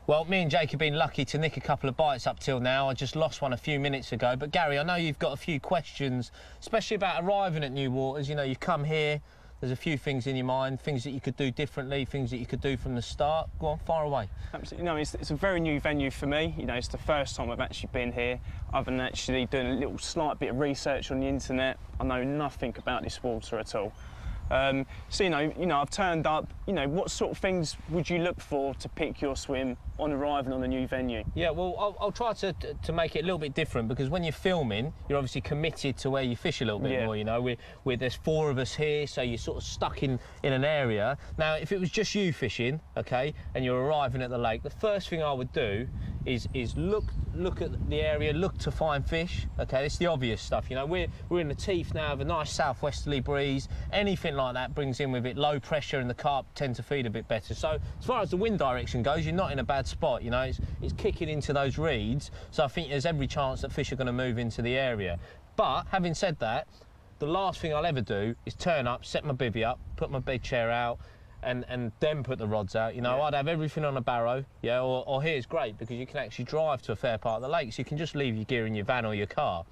Well, me and Jake have been lucky to nick a couple of bites up till now. I just lost one a few minutes ago. But Gary, I know you've got a few questions, especially about arriving at new waters. You know, you've come here, there's a few things in your mind, things that you could do differently, things that you could do from the start. Go on, fire away. Absolutely. No, it's a very new venue for me. You know, it's the first time I've actually been here. I've been actually doing a little slight bit of research on the internet. I know nothing about this water at all. So, you know, I've turned up. You know, what sort of things would you look for to pick your swim on arriving on a new venue? Yeah, well, I'll try to make it a little bit different, because when you're filming, you're obviously committed to where you fish a little bit more, you know. There's 4 of us here, so you're sort of stuck in an area. Now, if it was just you fishing, okay, and you're arriving at the lake, the first thing I would do is look at the area, look to find fish, okay? It's the obvious stuff, you know. We're in the teeth now of a nice southwesterly breeze. Anything like that brings in with it low pressure, and the carp tend to feed a bit better. So as far as the wind direction goes, you're not in a bad spot, you know. It's kicking into those reeds, so I think there's every chance that fish are going to move into the area. But having said that, the last thing I'll ever do is turn up, set my bivvy up, put my bed chair out, and then put the rods out. You know, I'd have everything on a barrow, yeah, or here's great, because you can actually drive to a fair part of the lake, so you can just leave your gear in your van or your car.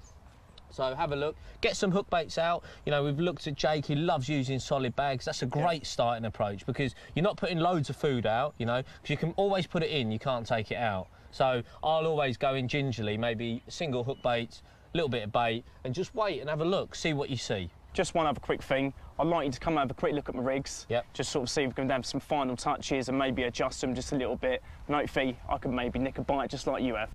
So have a look, get some hook baits out. You know, we've looked at Jake, he loves using solid bags. That's a great starting approach, because you're not putting loads of food out, you know, because you can always put it in, you can't take it out. So I'll always go in gingerly, maybe single hook bait, a little bit of bait, and just wait and have a look, see what you see. Just one other quick thing. I'd like you to come and have a quick look at my rigs. Yep. Just sort of see if we can have some final touches and maybe adjust them just a little bit. And hopefully I can maybe nick a bite just like you have.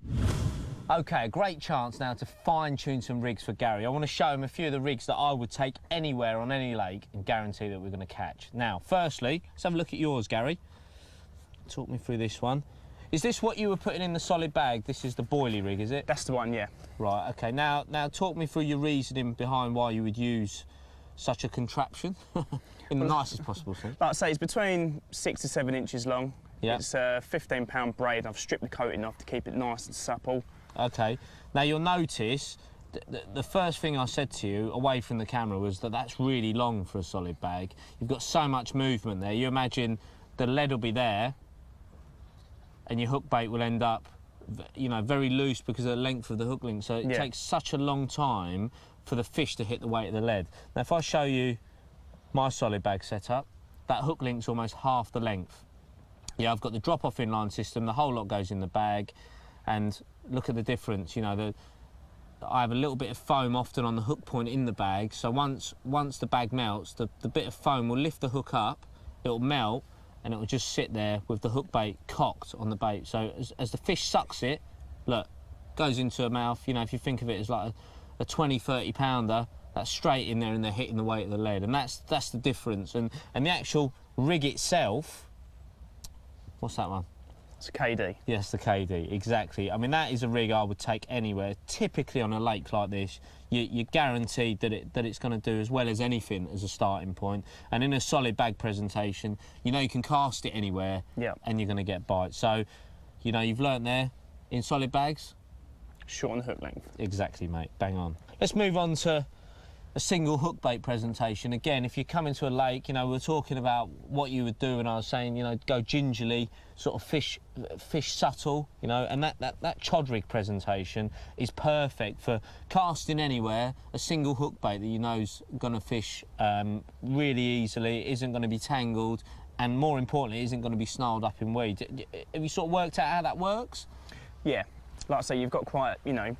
Okay, a great chance now to fine-tune some rigs for Gary. I want to show him a few of the rigs that I would take anywhere on any lake and guarantee that we're going to catch. Now, firstly, let's have a look at yours, Gary. Talk me through this one. Is this what you were putting in the solid bag? This is the boilie rig, is it? That's the one, yeah. Right, okay. Now talk me through your reasoning behind why you would use such a contraption in the nicest possible sense. Like I say, it's between 6 to 7 inches long. Yeah. It's a 15-pound braid. I've stripped the coating off to keep it nice and supple. Okay. Now you'll notice the first thing I said to you away from the camera was that that's really long for a solid bag. You've got so much movement there. You imagine the lead will be there and your hook bait will end up, you know, very loose because of the length of the hook link. So it takes such a long time for the fish to hit the weight of the lead. Now, if I show you my solid bag setup, that hook link's almost half the length. Yeah, I've got the drop-off inline system, the whole lot goes in the bag, and look at the difference, you know, I have a little bit of foam often on the hook point in the bag, so once the bag melts, the bit of foam will lift the hook up, it'll melt, and it'll just sit there with the hook bait cocked on the bait. So as the fish sucks it, look, goes into a mouth, you know, if you think of it as like a 20, 30 pounder, that's straight in there and they're hitting the weight of the lead, and that's the difference. And the actual rig itself, what's that one? It's a KD. Yes, the KD, exactly. I mean, that is a rig I would take anywhere. Typically on a lake like this, you're guaranteed that it's going to do as well as anything as a starting point. And in a solid bag presentation, you know you can cast it anywhere and you're going to get bites. So, you know, you've learnt there, in solid bags, short on hook length. Exactly, mate, bang on. Let's move on to a single hook bait presentation. Again, if you come into a lake, you know, we're talking about what you would do, and I was saying, you know, go gingerly, sort of fish subtle, you know, and that chod rig presentation is perfect for casting anywhere, a single hook bait that you know's going to fish really easily, isn't going to be tangled, and more importantly, isn't going to be snarled up in weed. Have you sort of worked out how that works? Yeah, like I say, you've got quite, you know,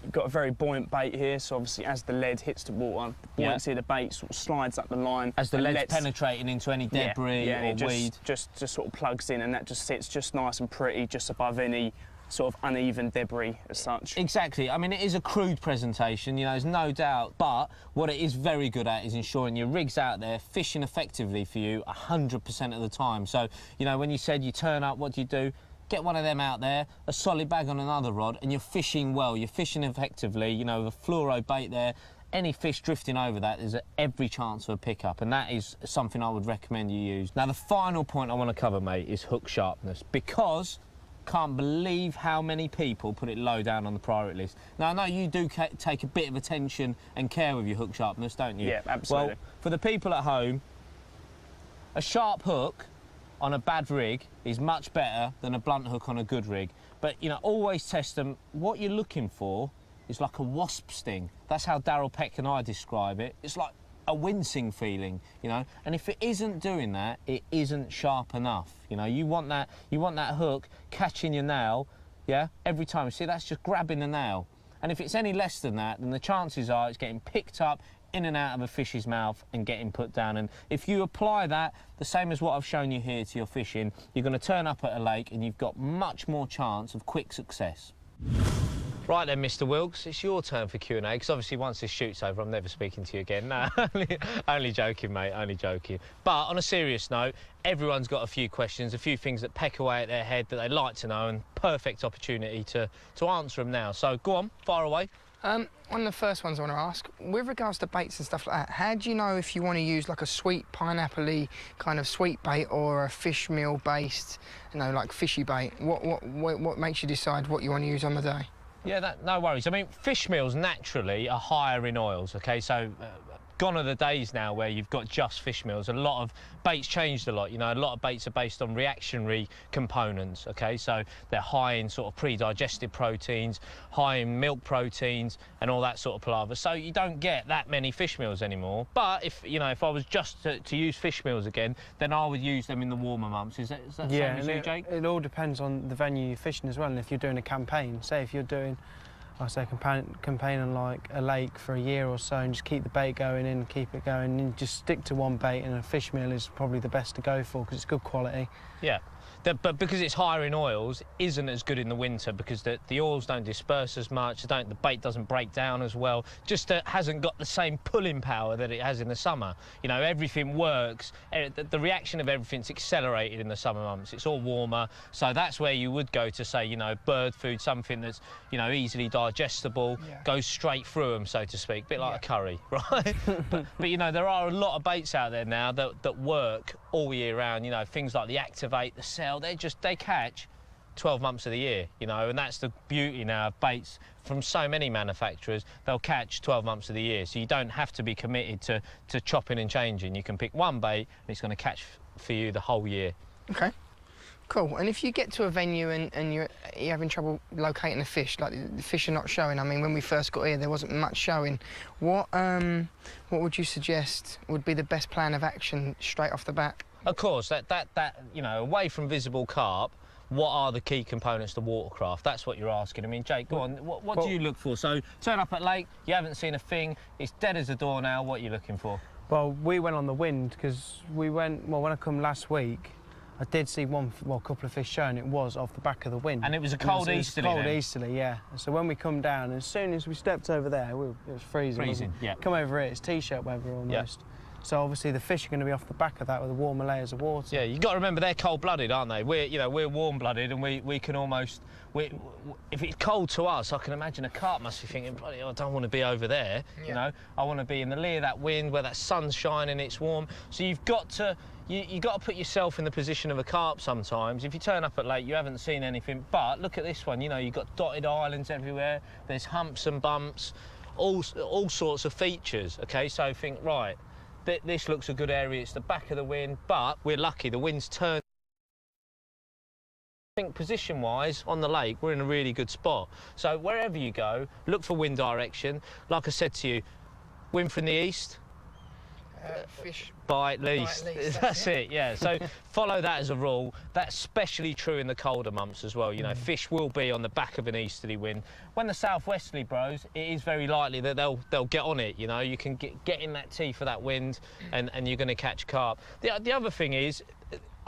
you've got a very buoyant bait here, so obviously as the lead hits the water, the buoyancy of the bait sort of slides up the line. As the lead's penetrating into any debris or weed. Just sort of plugs in, and that just sits just nice and pretty, just above any sort of uneven debris as such. Exactly. I mean, it is a crude presentation, you know, there's no doubt, but what it is very good at is ensuring your rig's out there fishing effectively for you 100% of the time. So, you know, when you said you turn up, what do? Get one of them out there, a solid bag on another rod, and you're fishing well, you're fishing effectively, you know, with a fluoro bait there. Any fish drifting over that, there's every chance for a pickup, and that is something I would recommend you use. Now, the final point I want to cover, mate, is hook sharpness, because can't believe how many people put it low down on the priority list. Now, I know you do take a bit of attention and care with your hook sharpness, don't you? Yeah, absolutely. Well, for the people at home, a sharp hook on a bad rig is much better than a blunt hook on a good rig. But, you know, always test them. What you're looking for is like a wasp sting. That's how Darryl Peck and I describe it. It's like a wincing feeling, you know, and if it isn't doing that, it isn't sharp enough. You know, you want that hook catching your nail, yeah, every time. See, that's just grabbing the nail. And if it's any less than that, then the chances are it's getting picked up in and out of a fish's mouth and getting put down. And if you apply that, the same as what I've shown you here to your fishing, you're going to turn up at a lake and you've got much more chance of quick success. Right then, Mr. Wilkes, it's your turn for Q&A, because obviously once this shoot's over, I'm never speaking to you again. No, only joking, mate, only joking. But on a serious note, everyone's got a few questions, a few things that peck away at their head that they'd like to know, and perfect opportunity to answer them now. So go on, fire away. One of the first ones I want to ask, with regards to baits and stuff like that, how do you know if you want to use like a sweet pineapple-y kind of sweet bait or a fish meal based, you know, like fishy bait? What makes you decide what you want to use on the day? Yeah, no worries. I mean, fish meals naturally are higher in oils, OK? So gone are the days now where you've got just fish meals. A lot of baits changed a lot, you know, a lot of baits are based on reactionary components, OK? So they're high in sort of pre-digested proteins, high in milk proteins and all that sort of palaver. So you don't get that many fish meals anymore. But if, you know, if I was just to use fish meals again, then I would use them in the warmer months. Is that the same as you, Jake? It all depends on the venue you're fishing as well, and if you're doing a campaign. Say if you're doing, I say, campaign on like a lake for a year or so and just keep the bait going in, keep it going, and just stick to one bait, and a fish meal is probably the best to go for because it's good quality. Yeah. But because it's higher in oils, isn't as good in the winter because the oils don't disperse as much, the bait doesn't break down as well, just hasn't got the same pulling power that it has in the summer. You know, everything works, the reaction of everything's accelerated in the summer months, it's all warmer, so that's where you would go to say, you know, bird food, something that's, you know, easily digestible, goes straight through them, so to speak, a bit like a curry, right? but you know, there are a lot of baits out there now that work all year round, you know, things like the Activate, the Cell, they catch 12 months of the year, you know, and that's the beauty now of baits from so many manufacturers. They'll catch 12 months of the year, so you don't have to be committed to chopping and changing. You can pick one bait and it's going to catch for you the whole year. Okay. Cool. And if you get to a venue and you're having trouble locating the fish, like the fish are not showing, I mean, when we first got here, there wasn't much showing. What would you suggest would be the best plan of action straight off the bat? Of course, that you know, away from visible carp, what are the key components to watercraft? That's what you're asking. I mean, Jake, go on. What do you look for? So, turn up at lake, you haven't seen a thing, it's dead as a door now. What are you looking for? Well, we went on the wind because we went. Well, when I come last week, I did see a couple of fish showing. It was off the back of the wind. And it was a cold easterly. Cold easterly, yeah. So when we come down, as soon as we stepped over there, it was freezing. Freezing, yeah. Come over here, it's t-shirt weather almost. Yeah. So obviously the fish are going to be off the back of that with the warmer layers of water. Yeah, you've got to remember they're cold-blooded, aren't they? We're warm-blooded, and we can almost. If it's cold to us, I can imagine a carp must be thinking, bloody, I don't want to be over there. Yeah. You know, I want to be in the lee of that wind where that sun's shining, it's warm. So you've got to. You've got to put yourself in the position of a carp sometimes. If you turn up at lake, you haven't seen anything. But look at this one. You know, you've got dotted islands everywhere. There's humps and bumps, all sorts of features. Okay, so think right. This looks a good area, it's the back of the wind, but we're lucky, the wind's turned. I think position-wise, on the lake, we're in a really good spot. So wherever you go, look for wind direction. Like I said to you, wind from the east, fish bite least. That's it, yeah. So follow that as a rule. That's especially true in the colder months as well. You know, fish will be on the back of an easterly wind. When the southwesterly blows, it is very likely that they'll get on it. You know, you can get in that teeth of that wind, and you're going to catch carp. The other thing is,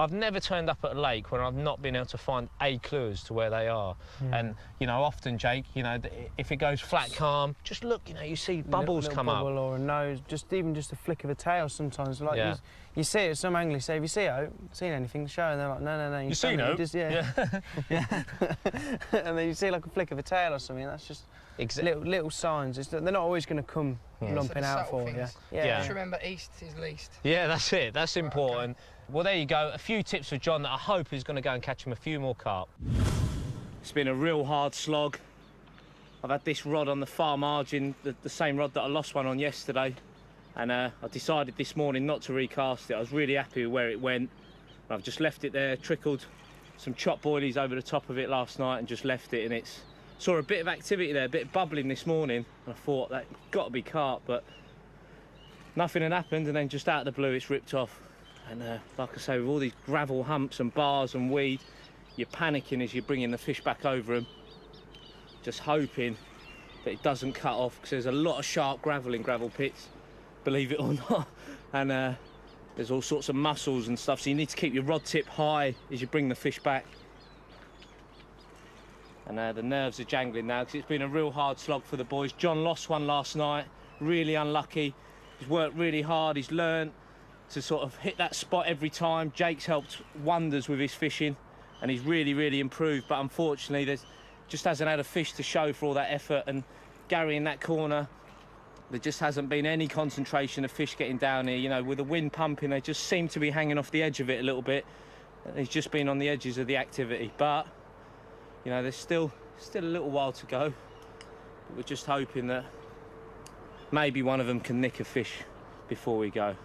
I've never turned up at a lake where I've not been able to find a clue as to where they are. And, you know, often, Jake, you know, if it goes flat calm, just look, you know, you see bubbles come up. Or a nose, even just a flick of a tail sometimes. Like you see it, some anglers say, have you seen anything to show? And they're like, no. You see no? Yeah. And then you see like a flick of a tail or something, that's just little signs. They're not always going to come lumping out for you. Yeah. Just remember, east is least. Yeah, that's it. That's important. Okay. Well, there you go. A few tips for John that I hope is going to go and catch him a few more carp. It's been a real hard slog. I've had this rod on the far margin, the same rod that I lost one on yesterday. And I decided this morning not to recast it. I was really happy with where it went. I've just left it there, trickled some chop boilies over the top of it last night and just left it, and it's saw a bit of activity there, a bit of bubbling this morning, and I thought that got to be carp, but nothing had happened, and then just out of the blue it's ripped off. And like I say, with all these gravel humps and bars and weed, you're panicking as you're bringing the fish back over them, just hoping that it doesn't cut off, because there's a lot of sharp gravel in gravel pits, believe it or not, and there's all sorts of mussels and stuff, so you need to keep your rod tip high as you bring the fish back. And the nerves are jangling now, because it's been a real hard slog for the boys. John lost one last night, really unlucky. He's worked really hard, he's learned to sort of hit that spot every time. Jake's helped wonders with his fishing, and he's really, really improved, but unfortunately there's just hasn't had a fish to show for all that effort. And Gary in that corner, there just hasn't been any concentration of fish getting down here. You know, with the wind pumping, they just seem to be hanging off the edge of it a little bit. He's just been on the edges of the activity, but you know, there's still a little while to go. But we're just hoping that maybe one of them can nick a fish before we go.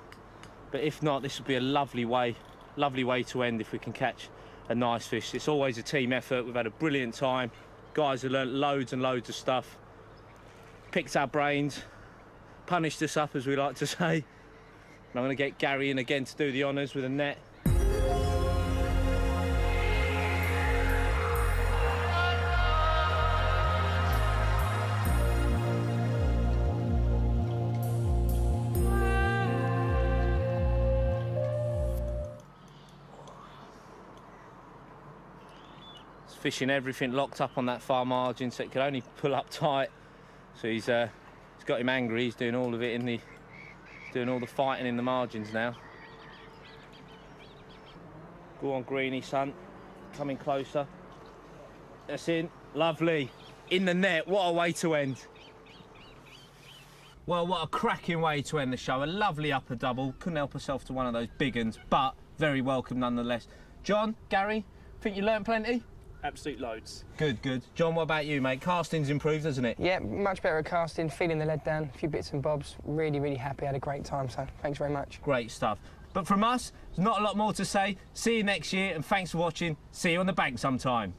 But if not, this would be a lovely way to end if we can catch a nice fish. It's always a team effort. We've had a brilliant time. Guys have learnt loads and loads of stuff, picked our brains, punished us up, as we like to say. And I'm going to get Gary in again to do the honours with a net. Fishing everything locked up on that far margin, so it could only pull up tight. So he's got him angry. He's doing all of it doing all the fighting in the margins now. Go on, Greeny, son. Coming closer. That's in. Lovely. In the net. What a way to end. Well, what a cracking way to end the show. A lovely upper double. Couldn't help herself to one of those big uns, but very welcome nonetheless. John, Gary, think you learnt plenty? Absolute loads. Good, good. John, what about you, mate? Casting's improved, hasn't it? Yeah, much better at casting, feeling the lead down, a few bits and bobs. Really, really happy, had a great time, so thanks very much. Great stuff. But from us, there's not a lot more to say. See you next year, and thanks for watching. See you on the bank sometime.